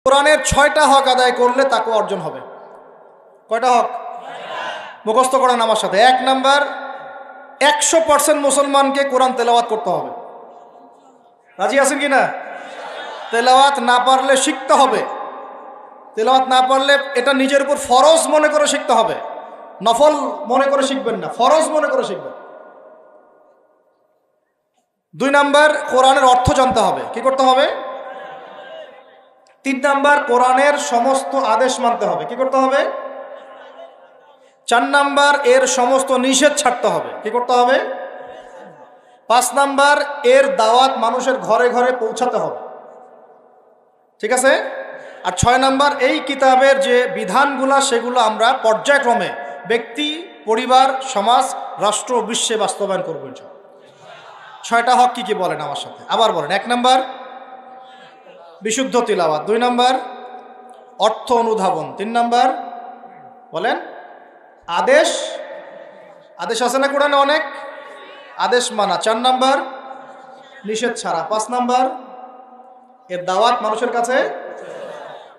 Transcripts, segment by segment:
কোরআনের 6টা হক আদায় করলে তাকওয়া অর্জন হবে। কয়টা হক? মুখস্থ করেন আমার সাথে। 1 নাম্বার, 100% মুসলমানকে কোরআন তেলাওয়াত করতে হবে। রাজি আছেন কি না? তেলাওয়াত না পারলে শিখতে হবে। তেলাওয়াত না পারলে এটা নিজের উপর ফরজ মনে করে শিখতে হবে। নফল মনে করে শিখবেন না, ফরজ মনে করে শিখবেন। 2 নাম্বার, কোরআনের অর্থ জানতে হবে। কি করতে হবে? 3 নাম্বার, কোরআনের সমস্ত আদেশ মানতে হবে। কি করতে হবে? 4 নাম্বার, এর সমস্ত নিষেধ ছাড়তে হবে। কি করতে হবে? 5 নাম্বার, এর দাওয়াত মানুষের ঘরে ঘরে পৌঁছাতে হবে। ঠিক আছে? আর 6 নাম্বার, এই কিতাবের যে বিধানগুলা সেগুলো আমরা পর্যায়ক্রমে ব্যক্তি, পরিবার, সমাজ, রাষ্ট্র, বিশ্বে বাস্তবায়ন করবো। 6টা হক কি কি বলেন আমার সাথে, আবার বলেন। 1 নাম্বার, বিশুদ্ধ তিলাওয়াত। 2 নাম্বার, অর্থ অনুধাবন। 3 নাম্বার, বলেন, আদেশ। আদেশ আছে না কোরআনে? অনেক আদেশ মানা। 4 নাম্বার, নিষেধ ছাড়া। 5 নাম্বার, এর দাওয়াত মানুষের কাছে।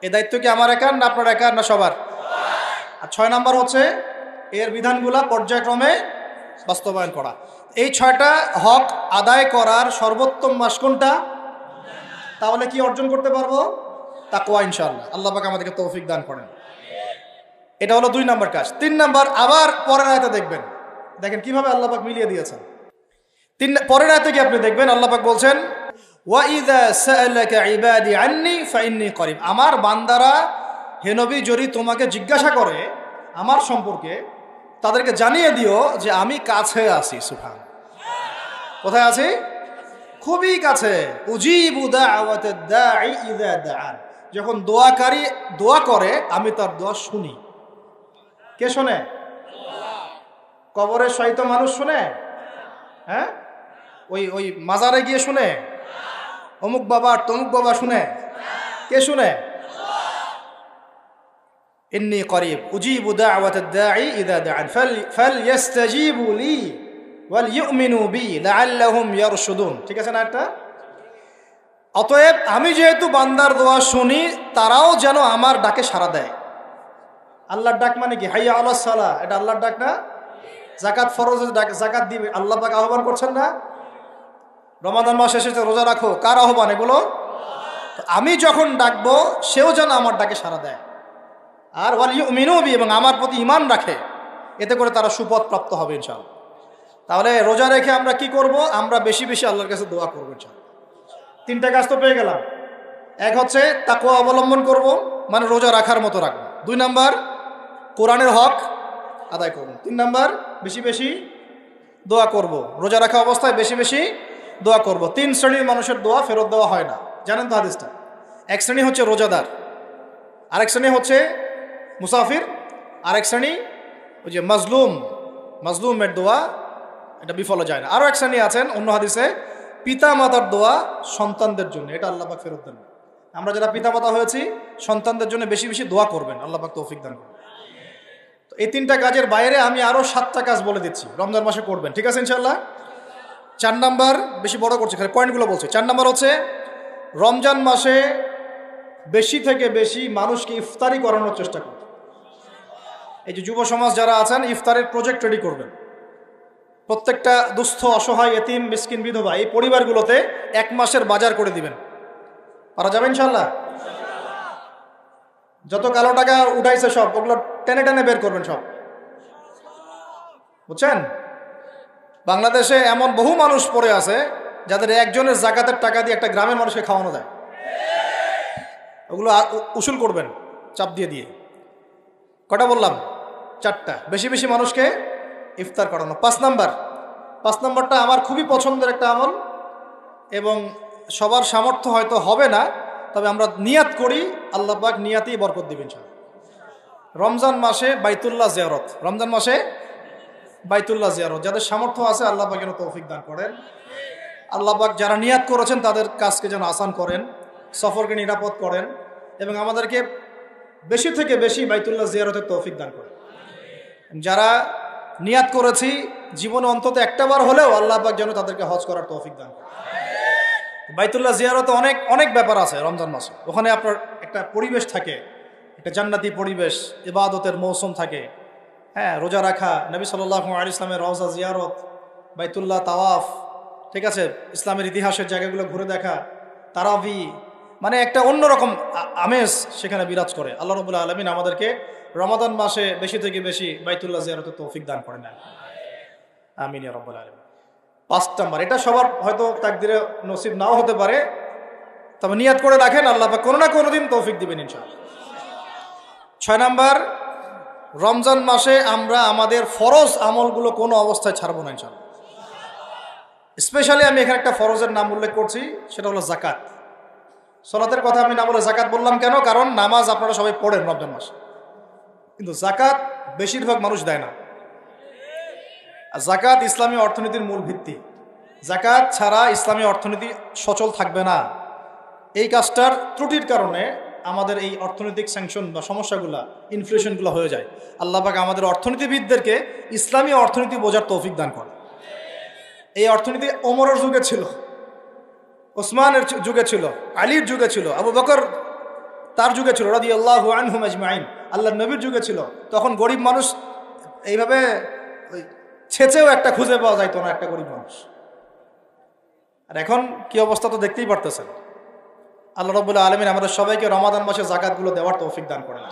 এই দায়িত্ব কি আমার একার না আপনার একার না সবার? আর 6 নাম্বার হচ্ছে এর বিধানগুলা পর্যায়ক্রমে বাস্তবায়ন করা। এই 6টা হক আদায় করার সর্বোত্তম মাস কোনটা? তাহলে কি অর্জন করতে পারবো? তাকওয়া ইনশাআল্লাহ। আল্লাহ পাক আমাদেরকে তৌফিক দান করেন। এটা হলো 2 নাম্বার কাজ। 3 নাম্বার, আবার পরের আয়াতে দেখবেন, দেখেন কিভাবে আল্লাহ পাক মিলিয়ে দিয়েছেন। পরের আয়াতে কি আপনি দেখবেন আল্লাহ পাক বলছেন, ওয়া ইযা সাআলাকা ইবাদি আন্নী ফাইন্নী করিব। আমার বান্দারা হে নবী যদি তোমাকে জিজ্ঞাসা করে আমার সম্পর্কে, তাদেরকে জানিয়ে দিও যে আমি কাছে আছি। সুবহান। কোথায় আছি? খুবই কাছে। উজিবু দাওয়াতাদ দাঈ ইযা দাআন। যখন দোয়াকারী দোয়া করে আমি তার দোয়া শুনি। কে শোনে? কবরে শয়িত মানুষ শুনে? হ্যাঁ, ওই মাজারে গিয়ে শুনে? অমুক বাবা তমুক বাবা শুনে? কে শুনে? ইন্নী করিব উজিবু দাওয়াতাদ দাঈ ইযা দাআন ফালইস্তাজিবু লি ওয়াল ইউমিনু বি লাআল্লাহুম ইয়ারশুদুন। ঠিক আছে না? একটা অতএব আমি যেহেতু বান্দার দোয়া শুনি, তারাও যেন আমার ডাকে সাড়া দেয়। আল্লাহর ডাক মানে কি? হাইয়া আলাস সালাহ, এটা আল্লাহর ডাক না? যাকাত ফরজের ডাক, যাকাত দিবে, আল্লাহ পাক আহ্বান করছেন না? রমাদান মাস এসেছে, রোজা রাখো, কার আহ্বান এগুলো? আমি যখন ডাকবো সেও যেন আমার ডাকে সাড়া দেয়। আর ওয়াল ইউমিনু বি, এবং আমার প্রতি ঈমান রাখে, এতে করে তারা সুপথ প্রাপ্ত হবে ইনশাআল্লাহ। তাহলে রোজা রেখে আমরা কি করব? আমরা বেশি বেশি আল্লাহর কাছে দোয়া করবো ইনশাআল্লাহ। 3টা কাজ তো পেয়ে গেলাম। 1 হচ্ছে তাকওয়া অবলম্বন করব, মানে রোজা রাখার মতো রাখবো। 2 নাম্বার, কোরআনের হক আদায় করব। 3 নাম্বার, বেশি বেশি দোয়া করব। রোজা রাখা অবস্থায় বেশি বেশি দোয়া করব। 3 শ্রেণীর মানুষের দোয়া ফেরত দেওয়া হয় না, জানেন তো হাদিসটা? 1 শ্রেণী হচ্ছে রোজাদার, আরেক শ্রেণী হচ্ছে মুসাফির, আরেক শ্রেণী ওই যে মাজলুমের দোয়া, এটা বিফলে যায় না। আরও 1 শ্রেণী আছেন অন্য হাদিসে, পিতা মাতার দোয়া সন্তানদের জন্য, এটা আল্লাহ পাক ফেরত দেন। আমরা যারা পিতা মাতা হয়েছি, সন্তানদের জন্য বেশি বেশি দোয়া করবেন, আল্লাহ পাক তৌফিক দান করবেন। তো এই 3টা কাজের বাইরে আমি আরও 7টা কাজ বলে দিচ্ছি, রমজান মাসে করবেন। ঠিক আছে ইনশাআল্লাহ? 4 নাম্বার, বেশি বড় করছি, খালি পয়েন্টগুলো বলছি। 4 নাম্বার হচ্ছে রমজান মাসে বেশি থেকে বেশি মানুষকে ইফতারি করানোর চেষ্টা করবেন। এই যে যুব সমাজ যারা আছেন, ইফতারের প্রজেক্ট রেডি করবেন। প্রত্যেকটা দুস্থ, অসহায়, এতিম, মিসকিন, বিধবা এই পরিবারগুলোতে 1 মাসের বাজার করে দিবেন। পারা যাবে ইনশাআল্লাহ? যত কালো টাকা উঠাইছে সব, ওগুলো টেনে টেনে বের করবেন সব, বুঝছেন? বাংলাদেশে এমন বহু মানুষ পড়ে আছে যাদের একজনের যাকাতের টাকা দিয়ে একটা গ্রামের মানুষকে খাওয়ানো যায়। ওগুলো উসুল করবেন চাপ দিয়ে দিয়ে। কটা বললাম? 4টা। বেশি বেশি মানুষকে ইফতার করানো। 5 নাম্বারটা আমার খুবই পছন্দের একটা আমল, এবং সবার সামর্থ্য হয়তো হবে না, তবে আমরা নিয়াত করি, আল্লাহ পাক নিয়াতেই বরকত দিবেন ইনশাআল্লাহ। রমজান মাসে বাইতুল্লাহ জিয়ারত, রমজান মাসে বাইতুল্লাহ জিয়ারত, যাদের সামর্থ্য আছে আল্লাহ পাক যেন তৌফিক দান করেন। আল্লাহ পাক যারা নিয়াত করেছেন তাদের কাজকে যেন আসান করেন, সফরকে নিরাপদ করেন, এবং আমাদেরকে বেশি থেকে বেশি বাইতুল্লাহ জিয়ারতের তৌফিক দান করেন। যারা নিয়াত করেছি জীবনে অন্তত একটাবার হলেও আল্লাহ পাক যেন তাদেরকে হজ করার তৌফিক দান করেন। বাইতুল্লাহ জিয়ারতে অনেক অনেক ব্যাপার আছে রমজান মাসে। ওখানে আপনার একটা একটা পরিবেশ থাকে, একটা জান্নাতি পরিবেশ, ইবাদতের মৌসুম থাকে। হ্যাঁ, রোজা রাখা, নবী সাল্লাল্লাহু আলাইহি ইসলামের রওজা জিয়ারত, বাইতুল্লাহ তাওয়াফ, ঠিক আছে, ইসলামের ইতিহাসের জায়গাগুলো ঘুরে দেখা, তারাবি, মানে একটা অন্যরকম আমেজ সেখানে বিরাজ করে। আল্লাহ রাব্বুল আলামিন আমাদেরকে রমাদান মাসে বেশি থেকে বেশি বাইতুল্লাহ জিয়ারতের তৌফিক দান করেন, আমিন ইয়া রাব্বুল আলামিন। 5 নাম্বার, এটা সবার হয়তো তাকদিরে নসিব নাও হতে পারে, তবে নিয়াত করে রাখেন, আল্লাহ পাক কোনো না কোনো দিন তৌফিক দিবেন ইনশাআল্লাহ। 6 নাম্বার, রমজান মাসে আমরা আমাদের ফরজ আমলগুলো কোনো অবস্থায় ছাড়বো না ইনশাআল্লাহ। স্পেশালি আমি এখানে একটা ফরজের নাম উল্লেখ করছি, সেটা হলো যাকাত। সালাতের কথা আমি না বলে যাকাত বললাম কেন? কারণ নামাজ আপনারা সবাই পড়েন রমজান মাসে, কিন্তু যাকাত বেশিরভাগ মানুষ দেয় না। যাকাত ইসলামী অর্থনীতির মূল ভিত্তি। যাকাত ছাড়া ইসলামী অর্থনীতি সচল থাকবে না। এই কাজটার ত্রুটির কারণে আমাদের এই অর্থনৈতিক স্যাংশন বা সমস্যাগুলো, ইনফ্লেশনগুলো হয়ে যায়। আল্লাহ পাক আমাদের অর্থনীতিবিদদেরকে ইসলামী অর্থনীতি বোঝার তৌফিক দান করে। এই অর্থনীতি ওমরের যুগে ছিল, ওসমানের যুগে ছিল, আলীর যুগে ছিল, আবু বকর তার যুগে ছিল রাদিয়াল্লাহু আনহুম আজমাইন, আল্লাহর নবীর যুগে ছিল। তখন গরিব মানুষ এইভাবে ছেচেও একটা খুঁজে পাওয়া যাইতো না, একটা গরিব মানুষ। আর এখন কি অবস্থা তো দেখতেই পারতেছেন। আল্লাহ রাব্বুল আলামিন আমাদের সবাইকে রমাদান মাসে যাকাতগুলো দেওয়ার তৌফিক দান করেন।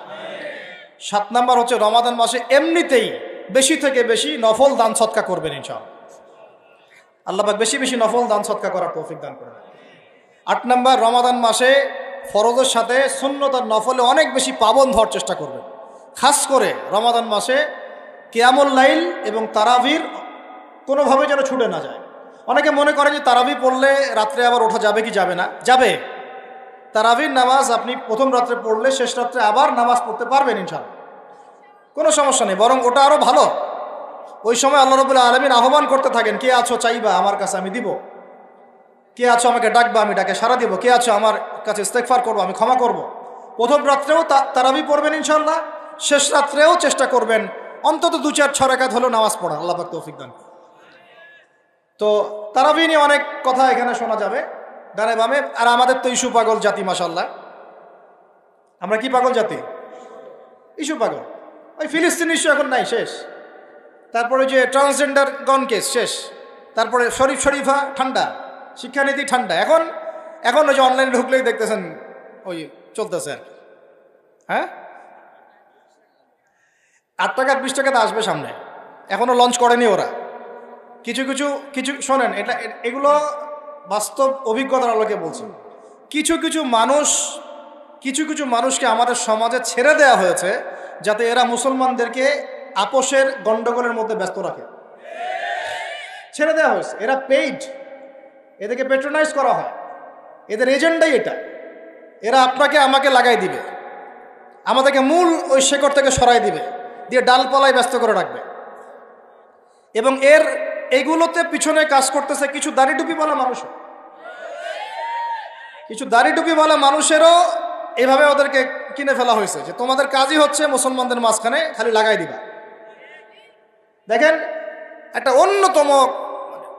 7 নাম্বার হচ্ছে রমাদান মাসে এমনিতেই বেশি থেকে বেশি নফল দান সদকা করবেন ইনশাআল্লাহ। আল্লাহ পাক বেশি বেশি নফল দান সদকা করার তৌফিক দান করেন। 8 নাম্বার, রমাদান মাসে ফরজের সাথে সুন্নত আর নফলে অনেক বেশি পাবন হওয়ার চেষ্টা করবেন। খাস করে রমাদান মাসে কিয়ামুল লাইল এবং তারাবির কোনোভাবে যেন ছুটে না যায়। অনেকে মনে করে যে তারাবি পড়লে রাত্রে আবার ওঠা যাবে কি যাবে না, যাবে। তারাবির নামাজ আপনি প্রথম রাত্রে পড়লে শেষ রাত্রে আবার নামাজ পড়তে পারবেন ইনশাআল্লাহ, কোনো সমস্যা নেই, বরং ওটা আরও ভালো। ওই সময় আল্লাহ রাব্বুল আলামিন আহ্বান করতে থাকেন, কে আছো চাইবা আমার কাছে আমি দিব, কে আছো আমাকে ডাকবা আমি ডাকে সাড়া দিব, কে আছো আমার কাছে ইস্তেগফার করবো আমি ক্ষমা করব। প্রথম রাত্রেও তারাবি পড়বেন ইনশাআল্লাহ, শেষ রাত্রেও চেষ্টা করবেন অন্তত 2-4 রাকাত হলেও নামাজ পড়া। আল্লাহ পাক তৌফিক দান। তো তারাবি নিয়ে অনেক কথা এখানে শোনা যাবে ডানে বামে। আর আমাদের তো ইস্যু পাগল জাতি, মাশাআল্লাহ। আমরা কি পাগল জাতি? ইস্যু পাগল। ওই ফিলিস্তিন ইস্যু এখন নাই, শেষ। তারপরে যে ট্রান্সজেন্ডার গন কেস শেষ। তারপরে শরীফা ঠান্ডা, শিক্ষানীতি ঠান্ডা। এখন ওই যে অনলাইনে ঢুকলেই দেখতেছেন ওই চলতেছে আর কি। হ্যাঁ, 8 টাকা 20 টাকাতে আসবে সামনে, এখনো লঞ্চ করেনি ওরা। কিছু শোনেন, এগুলো বাস্তব অভিজ্ঞতার আলোকে বলছি। কিছু মানুষকে আমাদের সমাজে ছেড়ে দেওয়া হয়েছে যাতে এরা মুসলমানদেরকে আপোষের গন্ডগোলের মধ্যে ব্যস্ত রাখে। ছেড়ে দেওয়া হয়েছে, এরা পেইড, এদেরকে পেট্রোনাইজ করা হয়, এদের এজেন্ডাই এটা। এরা আপনাকে আমাকে লাগাই দিবে, আমাদেরকে মূল ওই শেকড় থেকে সরাই দিবে, দিয়ে ডালপালায় ব্যস্ত করে রাখবে। এবং এইগুলোতে পিছনে কাজ করতেছে কিছু দাড়ি টুপিওয়ালা মানুষেরও এভাবে ওদেরকে কিনে ফেলা হয়েছে যে তোমাদের কাজই হচ্ছে মুসলমানদের মাঝখানে খালি লাগাই দিবা। দেখেন, একটা অন্যতম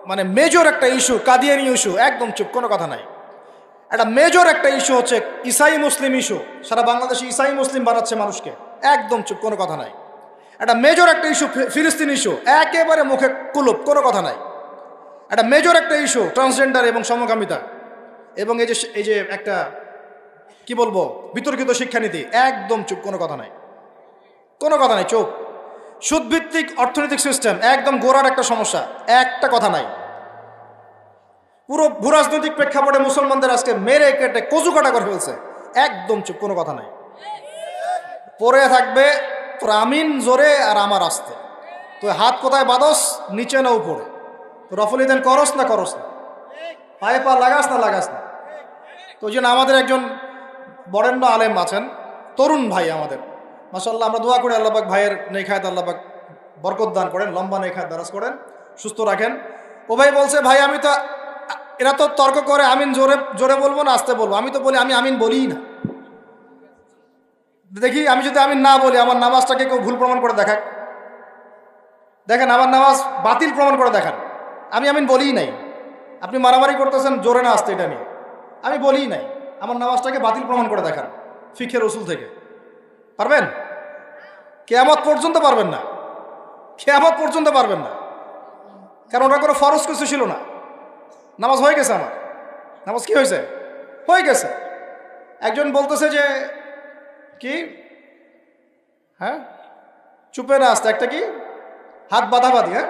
মানে মেজর একটা ইস্যু কাদিয়ানি ইস্যু, একদম চুপ, কোনো কথা নাই। একটা মেজর একটা ইস্যু হচ্ছে ইসাই মুসলিম ইস্যু, সারা বাংলাদেশে ইসাই মুসলিম বানাচ্ছে মানুষকে, একদম চুপ, কোনো কথা নাই। একটা মেজর একটা ইস্যু ফিলিস্তিন ইস্যু, একেবারে মুখে কুলুপ, কোনো কথা নাই। একটা মেজর একটা ইস্যু ট্রান্সজেন্ডার এবং সমকামিতা, এবং এই যে একটা কি বলবো বিতর্কিত শিক্ষানীতি, একদম চুপ, কোনো কথা নাই, চুপ। সুদভিত্তিক অর্থনৈতিক সিস্টেম, একদম গোড়ার একটা সমস্যা, একটা কথা নাই। পুরো ভূরাজনৈতিক প্রেক্ষাপটে মুসলমানদের আজকে মেরে কেটে কচু কাটা করে ফেলছে, একদম চুপ, কোনো কথা নাই। পরে থাকবে তোর আমিন জোরে আর আমার আসতে, তো হাত কোথায় বাদস, নিচে না উপরে, তো রফলিদেন করস না, পায়ে পা লাগাস না। তো ওই জন্য আমাদের একজন বরেণ্য আলেম আছেন, তরুণ ভাই আমাদের, মাশাআল্লাহ, আমরা দোয়া করি আল্লাহ পাক ভাইয়ের নেখায়াত আল্লাহ পাক বরকত দান করেন, লম্বা নেখায়াত দারাজ করেন, সুস্থ রাখেন। ও ভাই বলছে, ভাই আমি তো, এরা তো তর্ক করে আমিন জোরে বলবো না আস্তে বলবো, আমি তো বলি আমি আমিন বলিই না। দেখি আমি যদি আমিন না বলি আমার নামাজটাকে কেউ ভুল প্রমাণ করে দেখেন আমার নামাজ বাতিল প্রমাণ করে দেখান, আমি আমিন বলিই নাই। আপনি মারামারি করতেছেন জোরে না আসতে, এটা নিয়ে আমি বলিই নাই, আমার নামাজটাকে বাতিল প্রমাণ করে দেখান। ফিখের উসুল থেকে? পারবেন? কিয়ামত পর্যন্ত পারবেন না, কিয়ামত পর্যন্ত পারবেন না, কারণ ওটা কোনো ফরজ কিছু ছিল না। নামাজ হয়ে গেছে আমার, নামাজ কি হয়েছে? হয়ে গেছে। একজন বলতেছে যে কি, হ্যাঁ চুপে না আসতে, একটা কি হাত বাঁধাবাঁধি, হ্যাঁ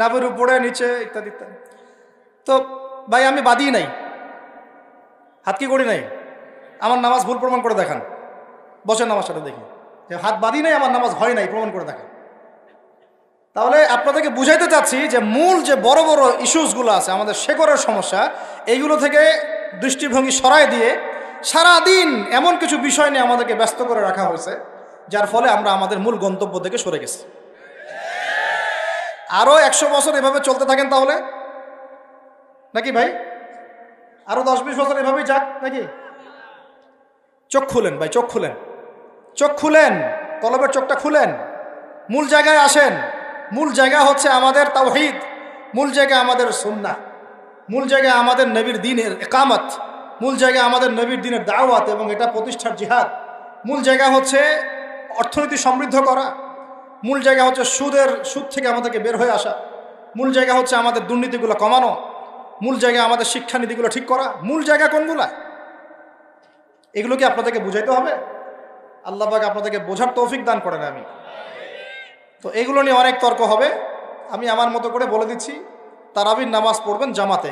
নাভের উপরে নিচে ইত্যাদি ইত্যাদি। তো ভাই আমি বাঁধিই নাই, হাত কি করি নাই, আমার নামাজ ভুল প্রমাণ করে দেখান, বসেন নামাজ সাথে দেখি যে হাত বাঁধি নাই, আমার নামাজ হয় নাই, প্রমাণ করে দেখান। তাহলে আপনাদেরকে বুঝাইতে চাচ্ছি যে মূল যে বড় বড় ইস্যুসগুলো আছে, আমাদের শেকড়ের সমস্যা, এইগুলো থেকে দৃষ্টিভঙ্গি সরাই দিয়ে সারাদিন এমন কিছু বিষয় নিয়ে আমাদেরকে ব্যস্ত করে রাখা হয়েছে, যার ফলে আমরা আমাদের মূল গন্তব্য থেকে সরে গেছি। আরও 100 বছর এভাবে চলতে থাকেন তাহলে নাকি ভাই? আরো 10-20 বছর এভাবেই যাক নাকি? চোখ খুলেন ভাই, চোখ খুলেন, চোখ খুলেন, কলবের চোখটা খুলেন, মূল জায়গায় আসেন। মূল জায়গা হচ্ছে আমাদের তাওহীদ, মূল জায়গা আমাদের সুন্নাহ, মূল জায়গা আমাদের নবীর দ্বীনের ইকামত, মূল জায়গা আমাদের নবীর দ্বীনের দাওয়াত এবং এটা প্রতিষ্ঠার জিহাদ। মূল জায়গা হচ্ছে অর্থনীতি সমৃদ্ধ করা, মূল জায়গা হচ্ছে সুদ থেকে আমাদেরকে বের হয়ে আসা, মূল জায়গা হচ্ছে আমাদের দুর্নীতিগুলো কমানো, মূল জায়গা আমাদের শিক্ষানীতিগুলো ঠিক করা। মূল জায়গা কোনগুলা? এগুলো কি আপনাদেরকে বুঝাইতে হবে? আল্লাহ পাক আপনাদেরকে বোঝার তৌফিক দান করেন। আমি তো এগুলো নিয়ে অনেক তর্ক হবে, আমি আমার মতো করে বলে দিচ্ছি। তারাবির নামাজ পড়বেন জামাতে।